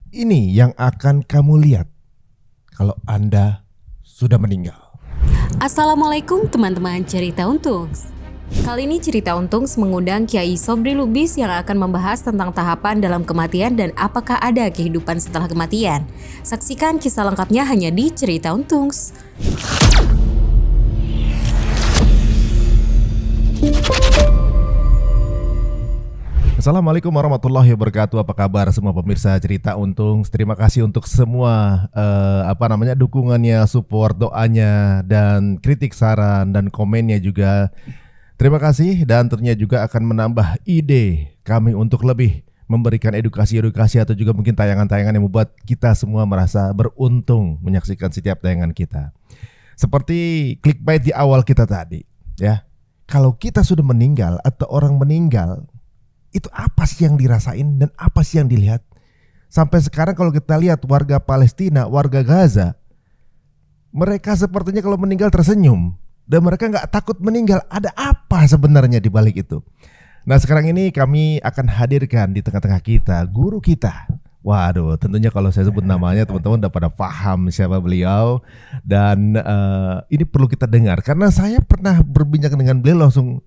Ini yang akan kamu lihat kalau Anda sudah meninggal. Assalamualaikum teman-teman Cerita Untungs. Kali ini Cerita Untungs mengundang Kiai Sobri Lubis yang akan membahas tentang tahapan dalam kematian dan apakah ada kehidupan setelah kematian. Saksikan kisah lengkapnya hanya di Cerita Untungs. Assalamualaikum warahmatullahi wabarakatuh. Apa kabar semua pemirsa Cerita Untung? Terima kasih untuk semua dukungannya, support, doanya, dan kritik, saran, dan komennya juga. Terima kasih, dan tentunya juga akan menambah ide kami untuk lebih memberikan edukasi atau juga mungkin tayangan-tayangan yang membuat kita semua merasa beruntung menyaksikan setiap tayangan kita. Seperti clickbait di awal kita tadi, ya. Kalau kita sudah meninggal atau orang meninggal, itu apa sih yang dirasain dan apa sih yang dilihat? Sampai sekarang kalau kita lihat warga Palestina, warga Gaza, mereka sepertinya kalau meninggal tersenyum dan mereka nggak takut meninggal. Ada apa sebenarnya di balik itu? Nah, sekarang ini kami akan hadirkan di tengah-tengah kita guru kita. Waduh, tentunya kalau saya sebut namanya teman-teman udah pada paham siapa beliau. Dan ini perlu kita dengar karena saya pernah berbincang dengan beliau langsung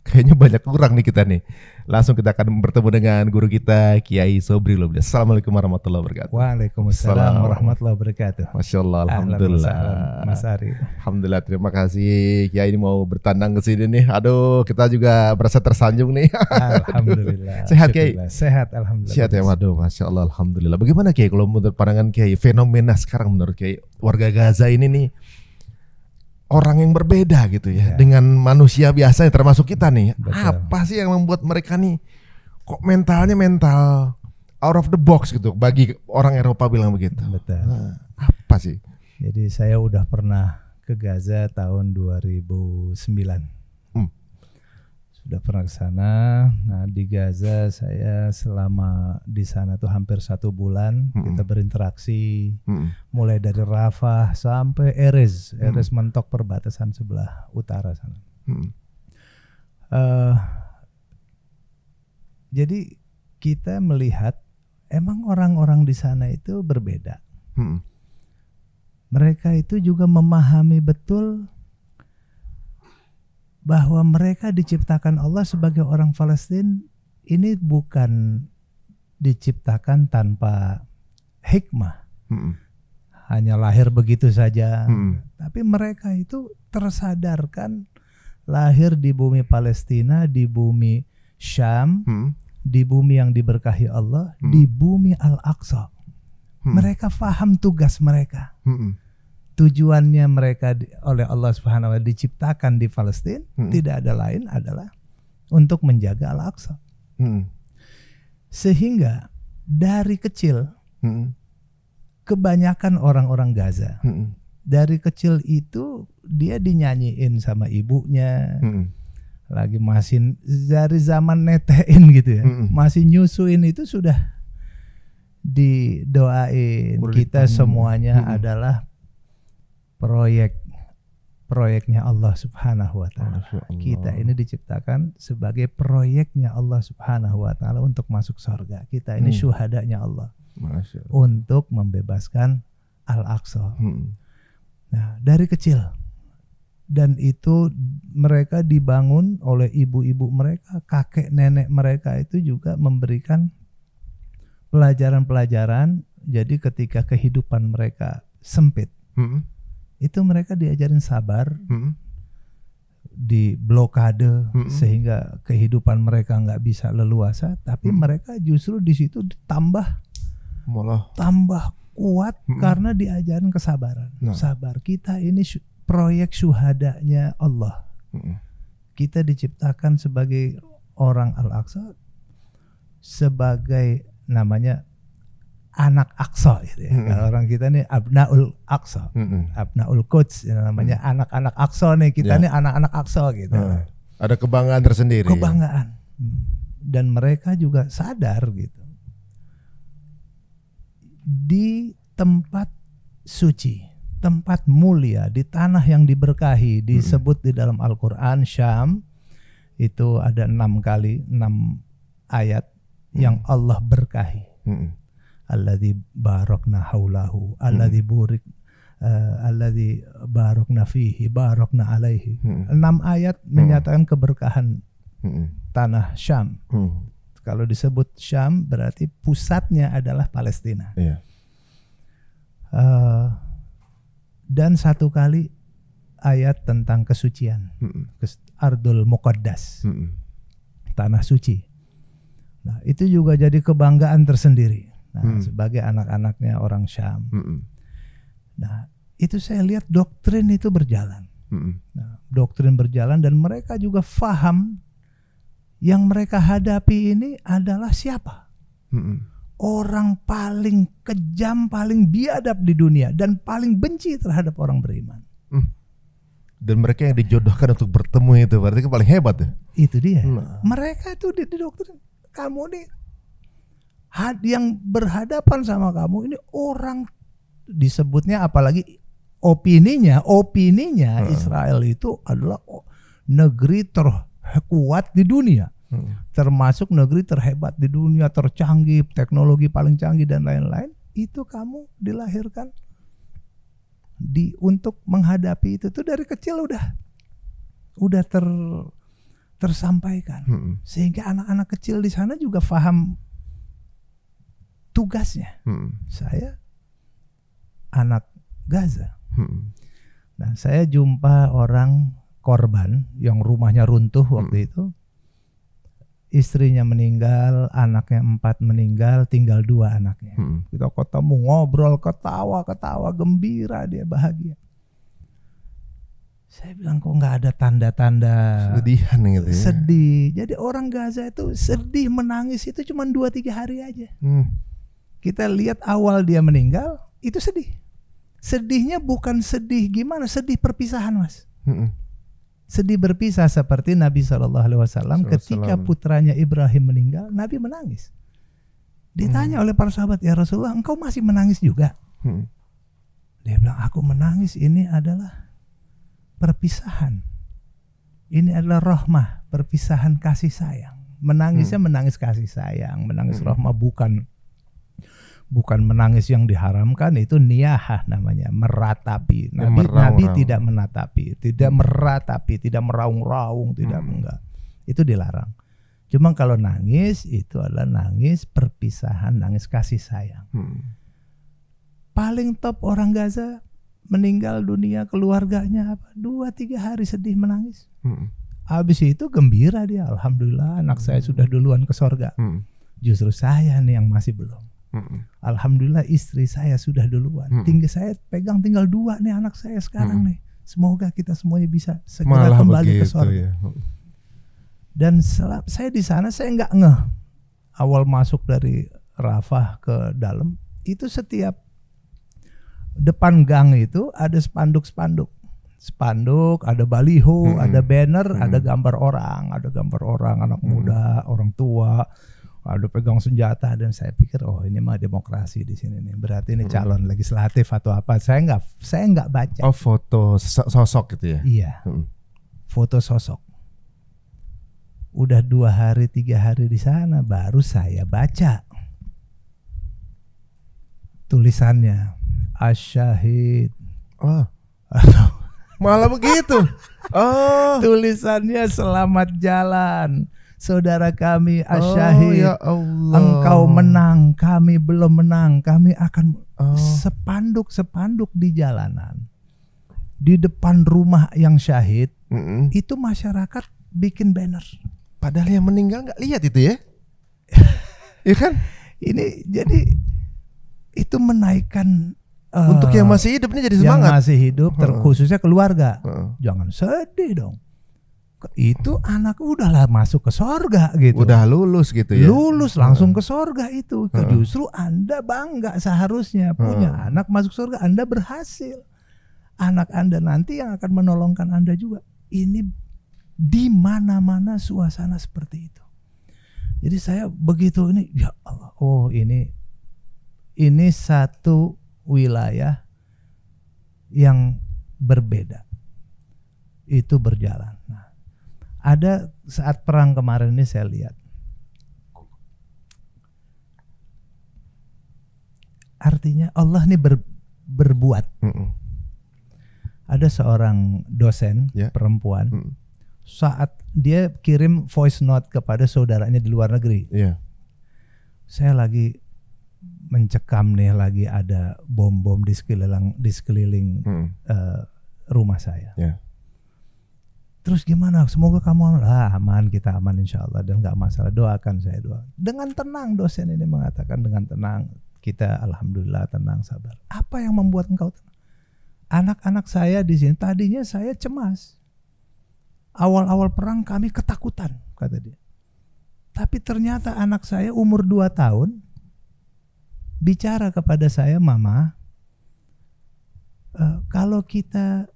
kayaknya banyak kurang nih kita nih. Langsung kita akan bertemu dengan guru kita Kiai Sobri Lubis. Assalamualaikum warahmatullahi wabarakatuh. Waalaikumsalam warahmatullahi wabarakatuh. Masya Allah, alhamdulillah. Mas Ari. Alhamdulillah, terima kasih Kiai ini mau bertandang ke sini nih. Aduh, kita juga merasa tersanjung nih. Alhamdulillah. Sehat Kiai? Sehat, alhamdulillah. Sehat ya, waduh, Masya Allah, alhamdulillah. Bagaimana Kiai kalau menurut pandangan Kiai fenomena sekarang menurut Kiai warga Gaza ini nih orang yang berbeda gitu ya, dengan manusia biasa yang termasuk kita nih. Betul. Apa sih yang membuat mereka nih kok mentalnya mental out of the box gitu, bagi orang Eropa bilang begitu. Betul. Nah, apa sih? Jadi saya udah pernah ke Gaza tahun 2009. Sudah pernah ke sana. Nah, di Gaza saya selama di sana tuh hampir 1 bulan. Kita berinteraksi mulai dari Rafah sampai Erez mentok perbatasan sebelah utara sana. Jadi kita melihat emang orang-orang di sana itu berbeda. Mereka itu juga memahami betul bahwa mereka diciptakan Allah sebagai orang Palestina ini bukan diciptakan tanpa hikmah. Hanya lahir begitu saja. Tapi mereka itu tersadarkan lahir di bumi Palestina, di bumi Syam, di bumi yang diberkahi Allah, di bumi Al-Aqsa. Mereka paham tugas mereka. Tujuannya mereka oleh Allah Subhanahu wa Ta'ala diciptakan di Palestina tidak ada lain adalah untuk menjaga Al-Aqsa. Sehingga dari kecil kebanyakan orang-orang Gaza dari kecil itu dia dinyanyiin sama ibunya. Lagi masih dari zaman netein gitu ya. Masih nyusuin itu sudah didoain. Kita semuanya adalah proyeknya Allah Subhanahu wa Ta'ala. Kita ini diciptakan sebagai proyeknya Allah Subhanahu wa Ta'ala untuk masuk surga. Kita ini syuhadanya Allah untuk membebaskan Al-Aqsa. Nah, dari kecil, dan itu mereka dibangun oleh ibu-ibu mereka, kakek nenek mereka itu juga memberikan pelajaran-pelajaran. Jadi ketika kehidupan mereka sempit, itu mereka diajarin sabar, di blokade sehingga kehidupan mereka nggak bisa leluasa, tapi mereka justru di situ tambah kuat karena diajarin kesabaran. Sabar, kita ini proyek syuhadanya Allah. Kita diciptakan sebagai orang Al-Aqsa, sebagai namanya anak Aqsa gitu ya. Kalau orang kita nih Abnaul Aqsa, Abnaul Quds namanya, anak-anak Aqsa nih. Kita nih anak-anak Aqsa gitu. Ada kebanggaan tersendiri. Kebanggaan. Dan mereka juga sadar gitu. Di tempat suci, tempat mulia, di tanah yang diberkahi, disebut di dalam Al-Quran Syam, itu ada 6 ayat yang Allah berkahi. alladzi barakna haulahu, alladzi alladzi barakna fihi, barakna alaihi. 6 ayat menyatakan keberkahan tanah Syam. Kalau disebut Syam berarti pusatnya adalah Palestina. Iya. Dan 1 kali ayat tentang kesucian, Ardul Muqaddas, tanah suci. Nah, itu juga jadi kebanggaan tersendiri. Nah, sebagai anak-anaknya orang Syam. Nah, itu saya lihat doktrin itu berjalan. Nah, doktrin berjalan dan mereka juga faham yang mereka hadapi ini adalah siapa? Orang paling kejam, paling biadab di dunia dan paling benci terhadap orang beriman. Dan mereka yang dijodohkan untuk bertemu itu berarti paling hebat ya? Itu dia. Mereka itu di doktrin, kamu nih yang berhadapan sama kamu ini orang, disebutnya apalagi opininya Israel itu adalah negeri terkuat di dunia, termasuk negeri terhebat di dunia, tercanggih, teknologi paling canggih dan lain-lain. Itu kamu dilahirkan untuk menghadapi itu tuh dari kecil udah tersampaikan, sehingga anak-anak kecil di sana juga paham tugasnya. Saya anak Gaza. Nah, saya jumpa orang korban yang rumahnya runtuh waktu itu. Istrinya meninggal, anaknya 4 meninggal, tinggal 2 anaknya. Kita ketemu, ngobrol, ketawa, gembira, dia bahagia. Saya bilang kok nggak ada tanda-tanda Sedihan gitu ya. Sedih. Jadi orang Gaza itu sedih, menangis itu cuma 2-3 hari aja. Kita lihat awal dia meninggal, itu sedih. Sedihnya bukan sedih gimana, sedih perpisahan, Mas. Sedih berpisah seperti Nabi SAW ketika putranya Ibrahim meninggal, Nabi menangis. Ditanya oleh para sahabat, ya Rasulullah, engkau masih menangis juga? Dia bilang, aku menangis ini adalah perpisahan. Ini adalah rahmah, perpisahan kasih sayang. Menangisnya menangis kasih sayang, menangis rahmah, bukan menangis yang diharamkan, itu niyahah namanya, meratapi. Nabi tidak menatapi, tidak meratapi, tidak meraung-raung, tidak enggak. Itu dilarang. Cuma kalau nangis itu adalah nangis perpisahan, nangis kasih sayang. Paling top orang Gaza meninggal dunia, keluarganya 2-3 hari sedih menangis. Habis itu gembira dia, alhamdulillah anak saya sudah duluan ke sorga. Justru saya nih yang masih belum. Alhamdulillah istri saya sudah duluan. Tinggal saya pegang tinggal 2 nih anak saya sekarang nih. Semoga kita semuanya bisa segera kembali ke sorga. Dan saya di sana saya nggak ngeh. Awal masuk dari Rafah ke dalam itu setiap depan gang itu ada spanduk, ada baliho, ada banner, ada gambar orang, anak muda, orang tua. Ada pegang senjata dan saya pikir oh ini mah demokrasi di sini nih, berarti ini calon legislatif atau apa. Saya nggak baca. Oh, foto sosok gitu ya? Iya, foto sosok. Udah 2 hari 3 hari di sana baru saya baca tulisannya Asyahid. Oh, malah begitu. Oh, tulisannya selamat jalan. Saudara kami Asyahid, ya Allah. Engkau menang, kami belum menang. Kami akan spanduk di jalanan, di depan rumah yang syahid. Itu masyarakat bikin banner. Padahal yang meninggal nggak lihat itu ya? Iya kan? Ini jadi itu menaikkan untuk yang masih hidup ini jadi semangat. Yang masih hidup, khususnya keluarga. Jangan sedih dong. Itu anak udahlah masuk ke sorga gitu. Udah lulus gitu ya. Lulus langsung ke sorga itu. Justru Anda bangga seharusnya punya anak masuk sorga. Anda berhasil. Anak Anda nanti yang akan menolongkan Anda juga. Ini di mana-mana suasana seperti itu. Jadi saya begitu ini, ya Allah, oh ini satu wilayah yang berbeda. Itu berjalan. Nah, ada saat perang kemarin ini saya lihat Artinya Allah nih berbuat. Ada seorang dosen perempuan, saat dia kirim voice note kepada saudaranya di luar negeri. Saya lagi mencekam nih, lagi ada bom-bom di sekeliling rumah saya. Terus gimana? Semoga kamu aman, kita aman insya Allah dan nggak masalah. Doakan saya doa. Dengan tenang dosen ini mengatakan, dengan tenang kita alhamdulillah tenang, sabar. Apa yang membuat engkau tenang? Anak-anak saya di sini tadinya saya cemas. Awal-awal perang kami ketakutan, kata dia. Tapi ternyata anak saya umur 2 tahun bicara kepada saya, Mama, kalau kita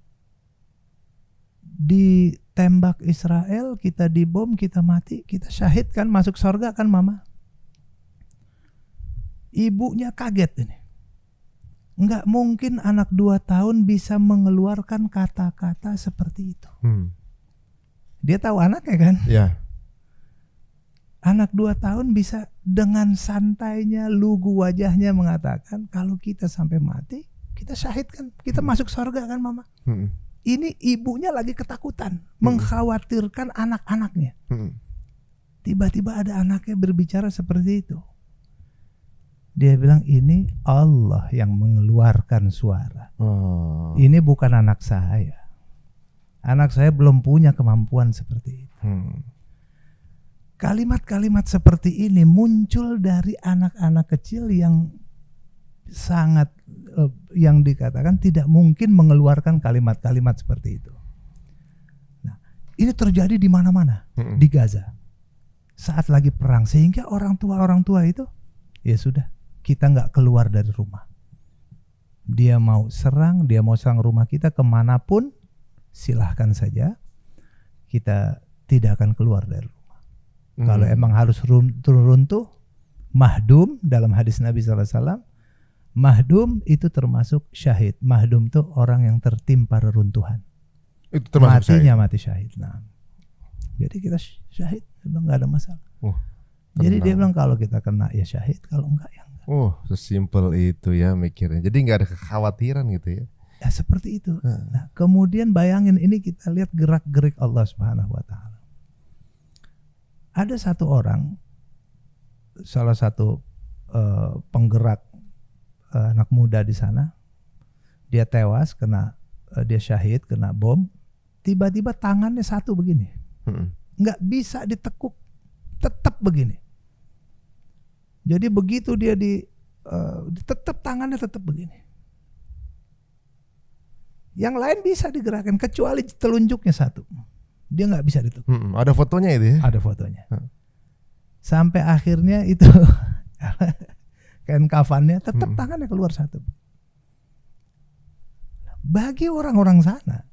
ditembak Israel, kita dibom, kita mati, kita syahid kan, masuk surga kan Mama? Ibunya kaget ini. Enggak mungkin anak 2 tahun bisa mengeluarkan kata-kata seperti itu. Dia tahu anaknya kan? Anak 2 tahun bisa dengan santainya, lugu wajahnya mengatakan, kalau kita sampai mati, kita syahid kan, kita masuk surga kan Mama? Ini ibunya lagi ketakutan, mengkhawatirkan anak-anaknya. Tiba-tiba ada anaknya berbicara seperti itu. Dia bilang, ini Allah yang mengeluarkan suara. Ini bukan anak saya. Anak saya belum punya kemampuan seperti itu. Kalimat-kalimat seperti ini muncul dari anak-anak kecil yang sangat yang dikatakan tidak mungkin mengeluarkan kalimat-kalimat seperti itu. Nah, ini terjadi di mana-mana di Gaza saat lagi perang, sehingga orang tua itu ya sudah, kita nggak keluar dari rumah. Dia mau serang rumah kita kemanapun, silahkan saja. Kita tidak akan keluar dari rumah. Kalau emang harus runtuh, mahdum dalam hadis Nabi SAW, mahdum itu termasuk syahid. Mahdum itu orang yang tertimpa reruntuhan. Itu termasuk matinya syahid. Mati syahid. Nah, jadi kita syahid, nggak ada masalah. Jadi dia bilang kalau kita kena ya syahid, kalau enggak ya enggak. Sesimpel itu ya mikirnya. Jadi nggak ada kekhawatiran gitu ya. Ya seperti itu. Nah, kemudian bayangin ini, kita lihat gerak-gerik Allah Subhanahu wa taala. Ada satu orang, salah satu penggerak anak muda di sana, dia tewas dia syahid kena bom. Tiba-tiba tangannya satu begini, nggak bisa ditekuk, tetap begini. Jadi begitu dia tetap tangannya tetap begini. Yang lain bisa digerakkan kecuali telunjuknya satu. Dia nggak bisa ditekuk. Ada fotonya itu ya? Ada fotonya. Sampai akhirnya itu kain kafannya tetap tangannya keluar satu. Bagi orang-orang sana,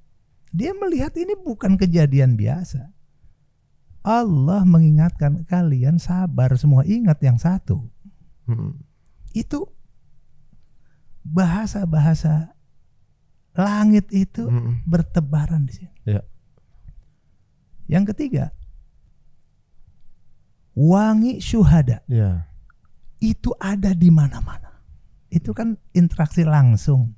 dia melihat ini bukan kejadian biasa. Allah mengingatkan kalian sabar semua, ingat yang satu. Itu bahasa-bahasa langit itu bertebaran di sini. Yang ketiga, wangi syuhada. Itu ada di mana-mana. Itu kan interaksi langsung.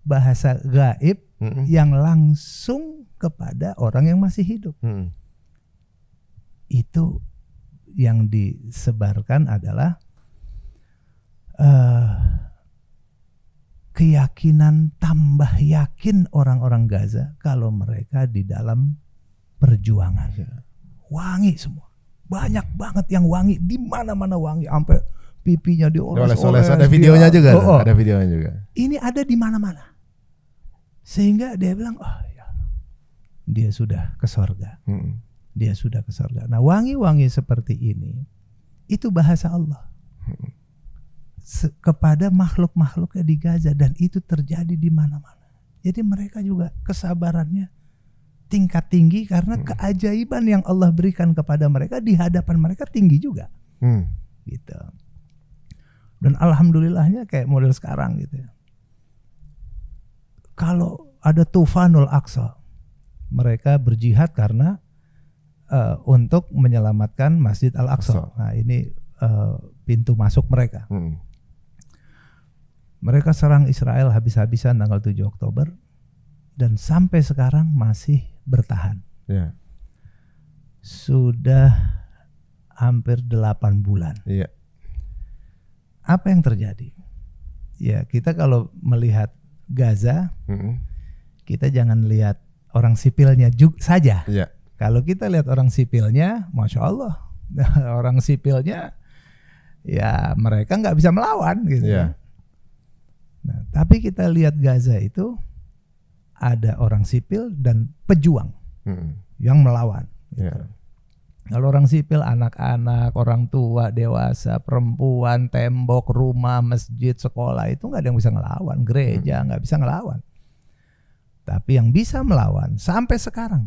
Bahasa gaib yang langsung kepada orang yang masih hidup. Itu yang disebarkan adalah keyakinan, tambah yakin orang-orang Gaza kalau mereka di dalam perjuangan. Wangi semua, banyak banget yang wangi, di mana-mana wangi, sampai pipinya dioles-oles. Ada videonya juga. Ada videonya juga. Ini ada di mana-mana, sehingga dia bilang, oh ya, dia sudah ke sorga. Dia sudah ke surga. Nah, wangi-wangi seperti ini itu bahasa Allah kepada makhluk-makhluknya di Gaza, dan itu terjadi di mana-mana. Jadi mereka juga kesabarannya tingkat tinggi karena keajaiban yang Allah berikan kepada mereka di hadapan mereka tinggi juga. Gitu. Dan alhamdulillahnya kayak model sekarang gitu ya. Kalau ada Tufanul Aqsa, mereka berjihad karena untuk menyelamatkan Masjid Al-Aqsa. Nah, ini pintu masuk mereka. Mereka serang Israel habis-habisan tanggal 7 Oktober dan sampai sekarang masih bertahan. Ya. Sudah hampir 8 bulan. Iya. Apa yang terjadi? Ya, kita kalau melihat Gaza, kita jangan lihat orang sipilnya saja. Iya. Kalau kita lihat orang sipilnya, Masya Allah, orang sipilnya ya mereka nggak bisa melawan gitu. Iya. Nah, tapi kita lihat Gaza itu ada orang sipil dan pejuang yang melawan. Gitu. Iya. Kalau orang sipil, anak-anak, orang tua, dewasa, perempuan, tembok, rumah, masjid, sekolah itu nggak ada yang bisa ngelawan. Gereja nggak bisa ngelawan. Tapi yang bisa melawan sampai sekarang,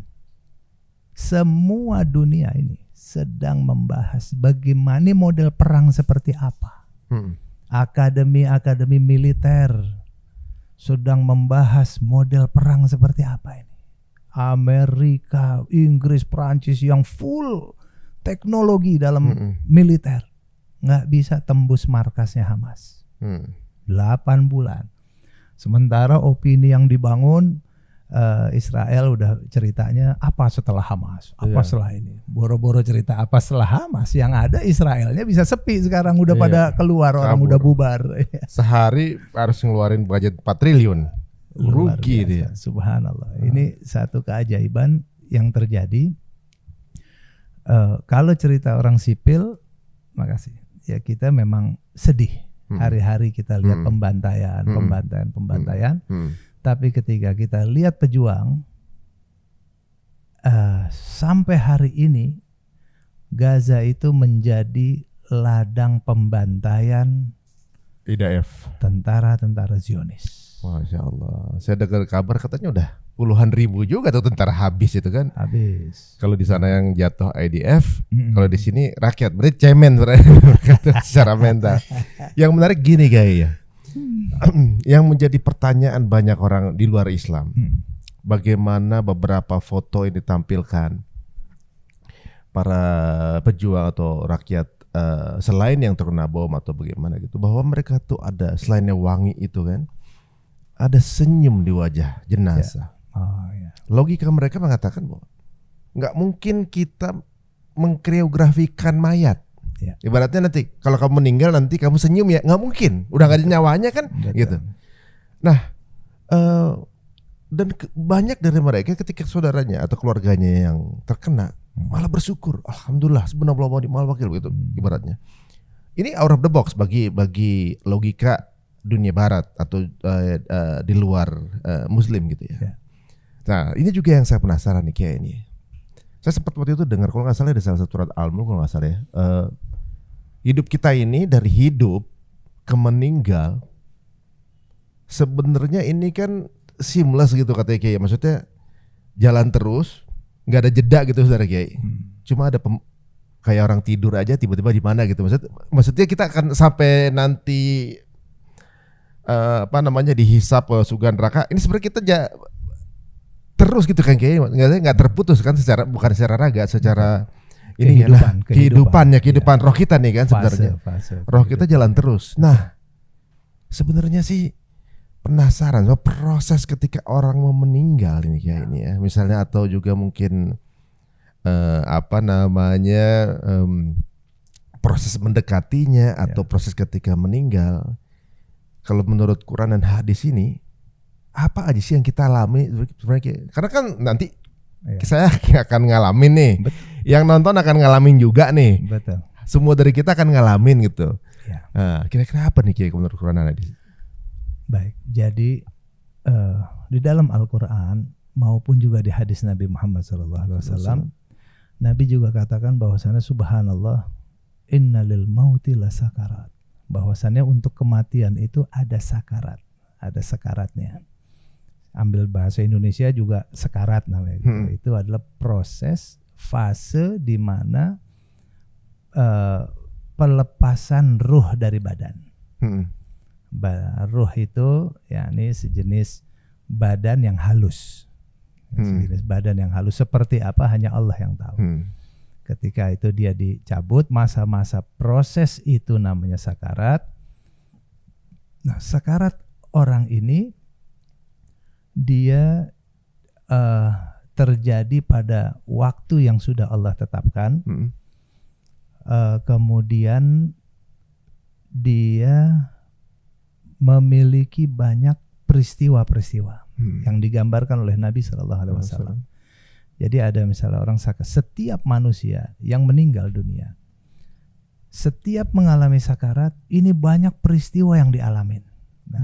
semua dunia ini sedang membahas bagaimana model perang seperti apa. Akademi-akademi militer sedang membahas model perang seperti apa ini. Amerika, Inggris, Prancis yang full teknologi dalam militer nggak bisa tembus markasnya Hamas. 8 bulan. Sementara opini yang dibangun Israel udah ceritanya apa setelah Hamas, apa setelah ini. Boro-boro cerita apa setelah Hamas, yang ada Israelnya bisa sepi sekarang, udah pada keluar, orang udah bubar. Sehari harus ngeluarin budget 4 triliun. Rugi dia. Subhanallah. Ini satu keajaiban yang terjadi. Kalau cerita orang sipil, makasih. Ya kita memang sedih. Hari-hari kita lihat pembantaian. Tapi ketika kita lihat pejuang, sampai hari ini Gaza itu menjadi ladang pembantaian IDF, tentara-tentara Zionis. Masya Allah. Saya dengar kabar katanya udah puluhan ribu juga tuh tentara habis itu kan. Habis. Kalau di sana yang jatuh IDF, kalau di sini rakyat, berarti cemen secara mental. Yang menarik gini guys ya. Yang menjadi pertanyaan banyak orang di luar Islam, bagaimana beberapa foto yang ditampilkan para pejuang atau rakyat selain yang terkena bom atau bagaimana gitu, bahwa mereka tuh ada selainnya wangi itu kan, ada senyum di wajah jenazah. Logika mereka mengatakan bahwa nggak mungkin kita mengkoreografikan mayat. Ibaratnya nanti kalau kamu meninggal nanti kamu senyum ya, nggak mungkin, udah nggak ada nyawanya kan. Betul. Gitu. Nah dan banyak dari mereka ketika saudaranya atau keluarganya yang terkena malah bersyukur, alhamdulillah subhanallah wa ni'mal wakil gitu ibaratnya. Ini out of the box bagi logika dunia barat atau di luar muslim gitu ya. Nah ini juga yang saya penasaran nih kayak ini. Saya sempat waktu itu dengar, kalau nggak salah ada salah satu surat Al-Mulk kalau nggak salah ya, hidup kita ini dari hidup ke meninggal sebenarnya ini kan seamless gitu katanya Kiai, maksudnya jalan terus, nggak ada jeda gitu saudara Kiai. Cuma ada kayak orang tidur aja tiba-tiba di mana gitu, maksudnya kita akan sampai nanti dihisap surga neraka. Ini sebenarnya kita terus gitu kan Kiai, nggak terputus kan, bukan secara raga, secara kehidupan roh kita nih kan sebenarnya. Roh kita jalan terus. Nah, sebenarnya sih penasaran soal proses ketika orang mau meninggal ini Kiai ini ya. Misalnya atau juga mungkin proses mendekatinya atau proses ketika meninggal. Kalau menurut Quran dan hadis ini apa aja sih yang kita alami sebenarnya? Karena kan nanti saya akan ngalamin nih. Betul. Yang nonton akan ngalamin juga nih. Betul. Semua dari kita akan ngalamin gitu. Nah, kira-kira apa nih Kiai menurut Quran dan hadis? Baik, jadi di dalam Al-Quran maupun juga di hadis Nabi Muhammad SAW, Nabi juga katakan bahwasannya subhanallah, innalil mauti lasakarat, bahwasannya untuk kematian itu ada sakarat, ada sakaratnya. Ambil bahasa Indonesia juga sekarat namanya. Itu adalah proses, fase di mana pelepasan ruh dari badan. Ruh itu yakni sejenis badan yang halus. Sejenis badan yang halus seperti apa hanya Allah yang tahu. Ketika itu dia dicabut, masa-masa proses itu namanya sakarat. Nah, sakarat orang ini dia terjadi pada waktu yang sudah Allah tetapkan. Kemudian dia memiliki banyak peristiwa-peristiwa yang digambarkan oleh Nabi SAW. Jadi ada misalnya orang sakarat, setiap manusia yang meninggal dunia, setiap mengalami sakarat, ini banyak peristiwa yang dialamin. Nah,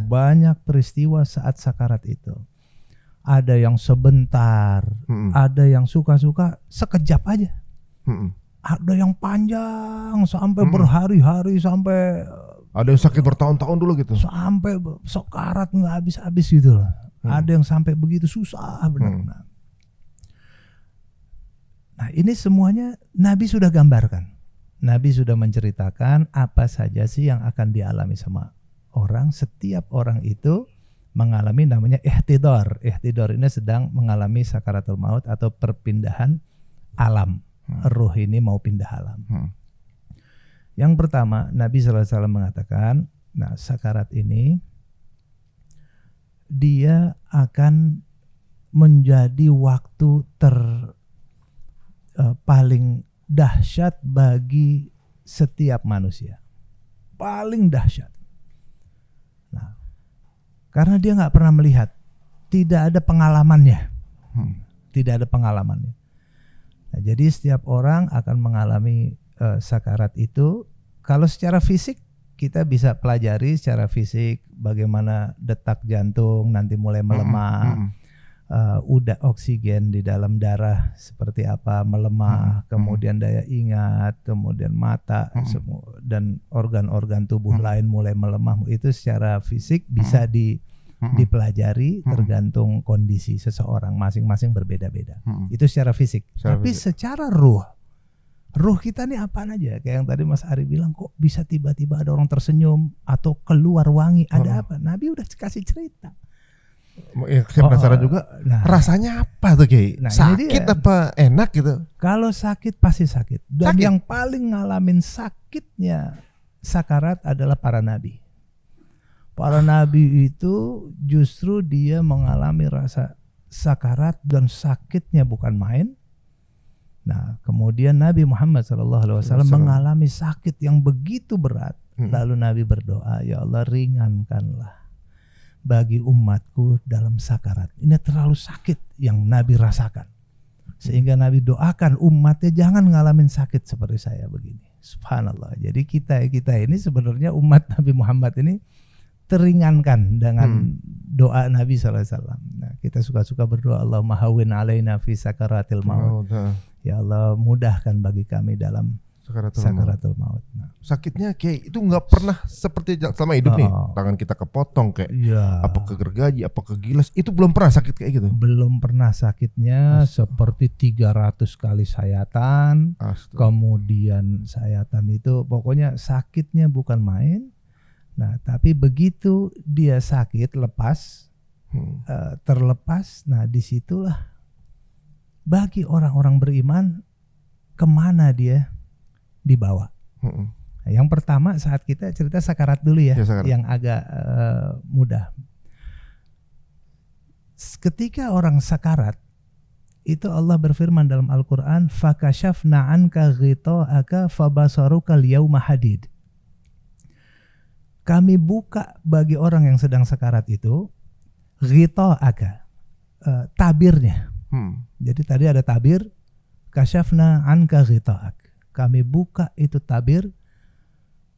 banyak peristiwa saat sakarat itu. Ada yang sebentar, ada yang suka-suka sekejap aja, ada yang panjang sampai berhari-hari, sampai ada yang sakit bertahun-tahun dulu gitu, sampai sakarat nggak habis-habis gitu loh. Ada yang sampai begitu susah benar. Nah, ini semuanya Nabi sudah gambarkan. Nabi sudah menceritakan apa saja sih yang akan dialami sama orang. Setiap orang itu mengalami namanya ihtidar. Ihtidar ini sedang mengalami sakaratul maut atau perpindahan alam. Ruh ini mau pindah alam. Yang pertama, Nabi SAW mengatakan, nah, sakarat ini dia akan menjadi waktu paling dahsyat bagi setiap manusia, paling dahsyat. Nah, karena dia nggak pernah melihat, tidak ada pengalamannya, Nah, jadi setiap orang akan mengalami sakarat itu. Kalau secara fisik kita bisa pelajari secara fisik bagaimana detak jantung nanti mulai melemah. Udah oksigen di dalam darah seperti apa melemah, kemudian daya ingat, kemudian mata, dan organ-organ tubuh lain mulai melemah. Itu secara fisik bisa dipelajari, tergantung kondisi seseorang, masing-masing berbeda-beda. Itu secara fisik. Tapi secara ruh kita nih apaan aja, kayak yang tadi Mas Ari bilang, kok bisa tiba-tiba ada orang tersenyum atau keluar wangi, ada apa? Nabi udah kasih cerita. Ya, saya penasaran juga, rasanya apa tuh Kiai? Sakit apa enak gitu? Kalau sakit pasti sakit. Dan yang paling ngalamin sakitnya sakarat adalah para nabi. Para nabi itu justru dia mengalami rasa sakarat dan sakitnya bukan main. Nah, kemudian Nabi Muhammad SAW mengalami sakit yang begitu berat. Lalu Nabi berdoa, ya Allah ringankanlah bagi umatku dalam sakarat. Ini terlalu sakit yang Nabi rasakan. Sehingga Nabi doakan umatnya jangan ngalamin sakit seperti saya begini. Subhanallah. Jadi kita ini sebenarnya umat Nabi Muhammad ini teringankan dengan doa Nabi SAW. Nah, kita suka-suka berdoa, Allahumma hawwin alaina fi sakaratil maut. Ya Allah mudahkan bagi kami dalam sakaratul maut. Nah, sakitnya kayak itu nggak pernah seperti selama hidup nih, tangan kita kepotong kayak apa ke gergaji, apa ke gilas, itu belum pernah sakit kayak gitu. Belum pernah sakitnya seperti 300 kali sayatan. Kemudian sayatan itu pokoknya sakitnya bukan main. Nah, tapi begitu dia sakit lepas, terlepas, nah disitulah bagi orang-orang beriman kemana dia dibawa. Nah, yang pertama saat kita cerita sakarat dulu ya sakarat. Yang agak mudah. Ketika orang sakarat itu Allah berfirman dalam Al-Quran, fakashafna anka ghita'aka fabasaruka al-yawma hadid. Kami buka bagi orang yang sedang sakarat itu ghita'aka, tabirnya. Jadi tadi ada tabir, kashafna anka ghita'ak. Kami buka itu tabir,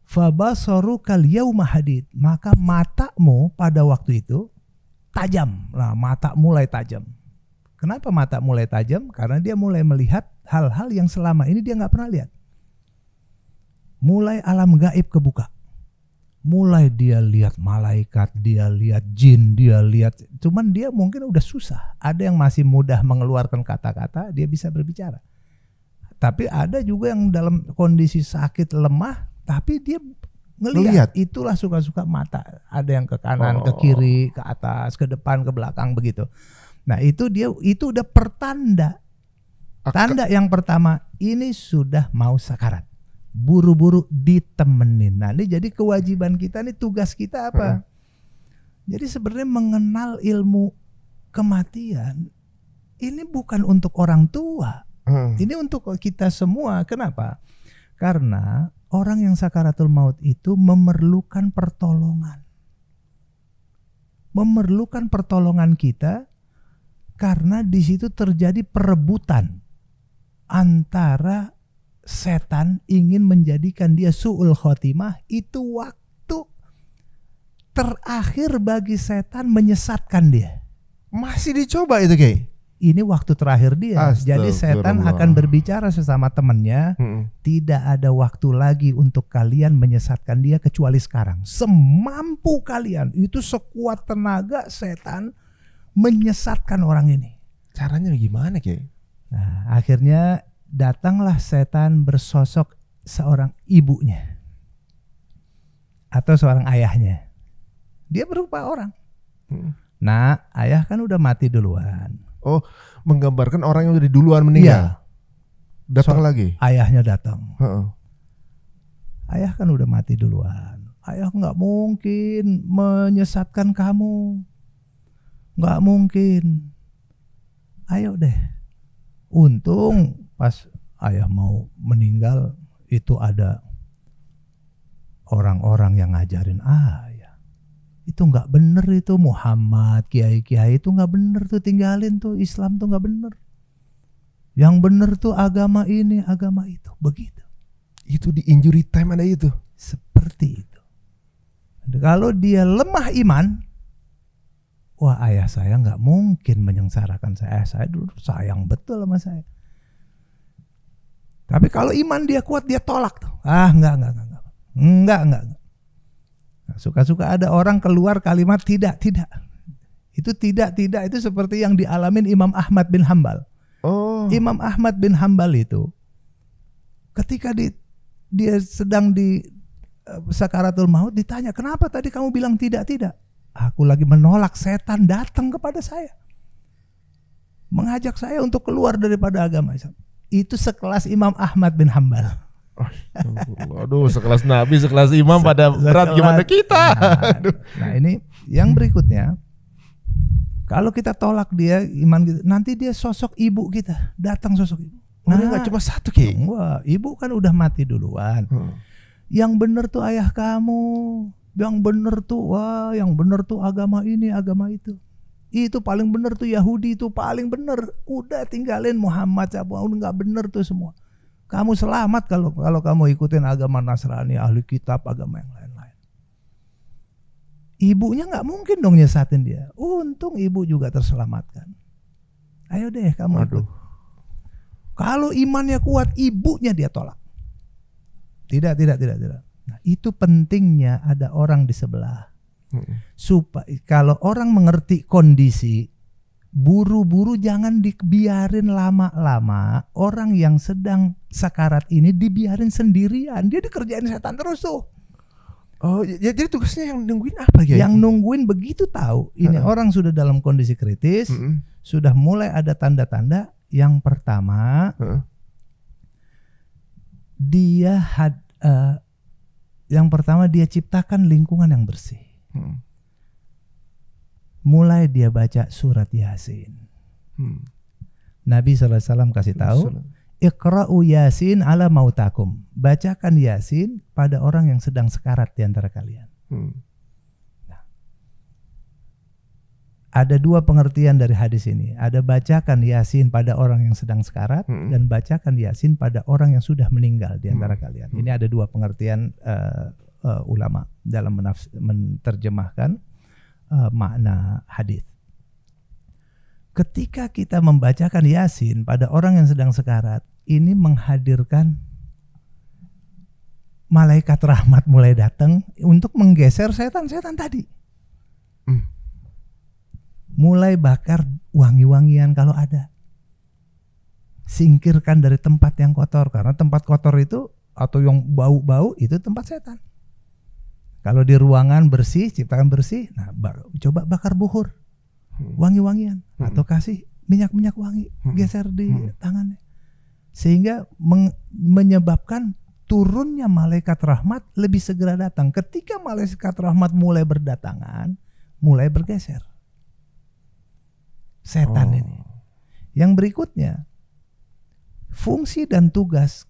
fabasarukal yauma hadid, maka matamu pada waktu itu tajam. Nah, mata mulai tajam. Kenapa mata mulai tajam? Karena dia mulai melihat hal-hal yang selama ini dia nggak pernah lihat. Mulai alam gaib kebuka. Mulai dia lihat malaikat, dia lihat jin, dia lihat. Cuman dia mungkin udah susah. Ada yang masih mudah mengeluarkan kata-kata, dia bisa berbicara. Tapi ada juga yang dalam kondisi sakit lemah, tapi dia ngelihat. Itulah suka-suka mata. Ada yang ke kanan, ke kiri, ke atas, ke depan, ke belakang begitu. Nah itu udah pertanda. Tanda yang pertama, ini sudah mau sakarat. buru-buru ditemenin. Nah, ini jadi kewajiban kita nih, tugas kita apa? Jadi sebenarnya mengenal ilmu kematian ini bukan untuk orang tua. Ini untuk kita semua. Kenapa? Karena orang yang sakaratul maut itu memerlukan pertolongan. Memerlukan pertolongan kita karena di situ terjadi perebutan antara setan ingin menjadikan dia su'ul khotimah. Itu waktu terakhir bagi setan menyesatkan dia. Masih dicoba itu, Kiai? Ini waktu terakhir dia. Jadi setan akan berbicara sesama temannya, tidak ada waktu lagi untuk kalian menyesatkan dia kecuali sekarang. Semampu kalian, itu sekuat tenaga setan menyesatkan orang ini. Caranya gimana, Kiai? Nah, akhirnya datanglah setan bersosok seorang ibunya atau seorang ayahnya. Dia berupa orang. Nah, ayah kan udah mati duluan. Oh, menggambarkan orang yang udah duluan meninggal. Datang lagi. Ayahnya datang. Ayah kan udah mati duluan. Ayah nggak mungkin menyesatkan kamu. Nggak mungkin. Ayo deh. Untung pas ayah mau meninggal itu ada orang-orang yang ngajarin ayah. Itu nggak bener itu, Muhammad, kiai-kiai itu nggak bener tuh, tinggalin tuh, Islam tuh nggak bener. Yang bener tuh agama ini, agama itu, begitu. Itu di injury time ada itu. Seperti itu. Kalau dia lemah iman, wah ayah saya nggak mungkin menyengsarakan saya. Saya dulu sayang betul sama saya. Tapi kalau iman dia kuat, dia tolak tuh. Enggak. Nah, suka-suka ada orang keluar kalimat tidak. Itu tidak itu seperti yang dialamin Imam Ahmad bin Hambal. Imam Ahmad bin Hambal itu ketika dia sedang di sakaratul maut ditanya, kenapa tadi kamu bilang tidak? Aku lagi menolak, setan datang kepada saya, mengajak saya untuk keluar daripada agama Islam. Itu sekelas Imam Ahmad bin Hambal. Aduh, sekelas Nabi, sekelas Imam pada berat gimana kita? Nah ini yang berikutnya, kalau kita tolak dia iman kita, nanti dia sosok ibu kita, datang sosok ibu. Nah, nggak cuma satu, Ki. Wah, ibu kan udah mati duluan. Yang bener tuh ayah kamu, yang bener tuh agama ini, agama itu. Itu paling bener tuh Yahudi, itu paling bener. Udah tinggalin Muhammad, udah nggak bener tuh semua. Kamu selamat kalau kamu ikutin agama Nasrani, ahli kitab, agama yang lain-lain. Ibunya nggak mungkin dong nyesatin dia. Untung ibu juga terselamatkan. Ayo deh kamu ikut. Kalau imannya kuat, ibunya dia tolak. Tidak. Nah, itu pentingnya ada orang di sebelah. Supaya kalau orang mengerti kondisi, buru-buru jangan dibiarin lama-lama. Orang yang sedang sakarat ini dibiarin sendirian, dia dikerjain setan terus tuh. Oh, ya, jadi tugasnya yang nungguin apa ya? Yang nungguin begitu tahu ini orang sudah dalam kondisi kritis, sudah mulai ada tanda-tanda. Yang pertama, dia ciptakan lingkungan yang bersih. Mulai dia baca surat Yasin. Nabi SAW kasih tahu, Iqra'u Yasin ala mautakum. Bacakan Yasin pada orang yang sedang sekarat di antara kalian. Nah, ada dua pengertian dari hadis ini. Ada bacakan Yasin pada orang yang sedang sekarat dan bacakan Yasin pada orang yang sudah meninggal di antara kalian. Ini ada dua pengertian ulama dalam menerjemahkan makna hadis. Ketika kita membacakan Yasin pada orang yang sedang sekarat, ini menghadirkan malaikat rahmat mulai datang untuk menggeser setan-setan tadi. Mulai bakar wangi-wangian kalau ada. Singkirkan dari tempat yang kotor, karena tempat kotor itu atau yang bau-bau itu tempat setan. Kalau di ruangan bersih, ciptakan bersih, nah coba bakar buhur, wangi-wangian, atau kasih minyak-minyak wangi, geser di tangannya, sehingga menyebabkan turunnya malaikat rahmat lebih segera datang. Ketika malaikat rahmat mulai berdatangan, mulai bergeser setan ini. Yang berikutnya, fungsi dan tugas,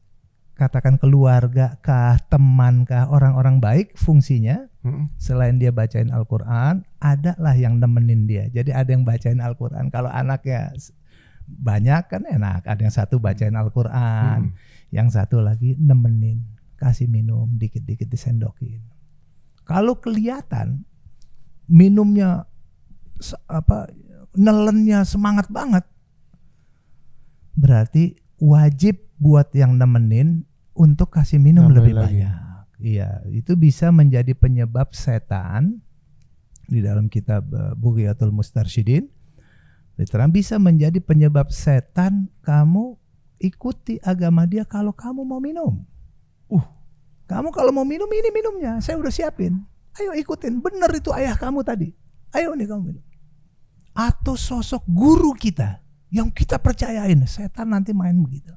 katakan keluarga kah, teman kah, orang-orang baik, fungsinya selain dia bacain Al-Quran, adalah yang nemenin dia. Jadi ada yang bacain Al-Quran. Kalau anaknya banyak kan enak, ada yang satu bacain Al-Quran, yang satu lagi nemenin, kasih minum, dikit-dikit disendokin. Kalau kelihatan minumnya nelennya semangat banget, berarti wajib buat yang nemenin untuk kasih minum lebih banyak. Iya, itu bisa menjadi penyebab setan. Di dalam kitab Bughiyatul Mustarsyidin diterang bisa menjadi penyebab setan kamu ikuti agama dia kalau kamu mau minum. Kamu kalau mau minum, ini minumnya, saya udah siapin. Ayo ikutin, bener itu ayah kamu tadi. Ayo nih kamu minum. Atau sosok guru kita yang kita percayain, setan nanti main begitu.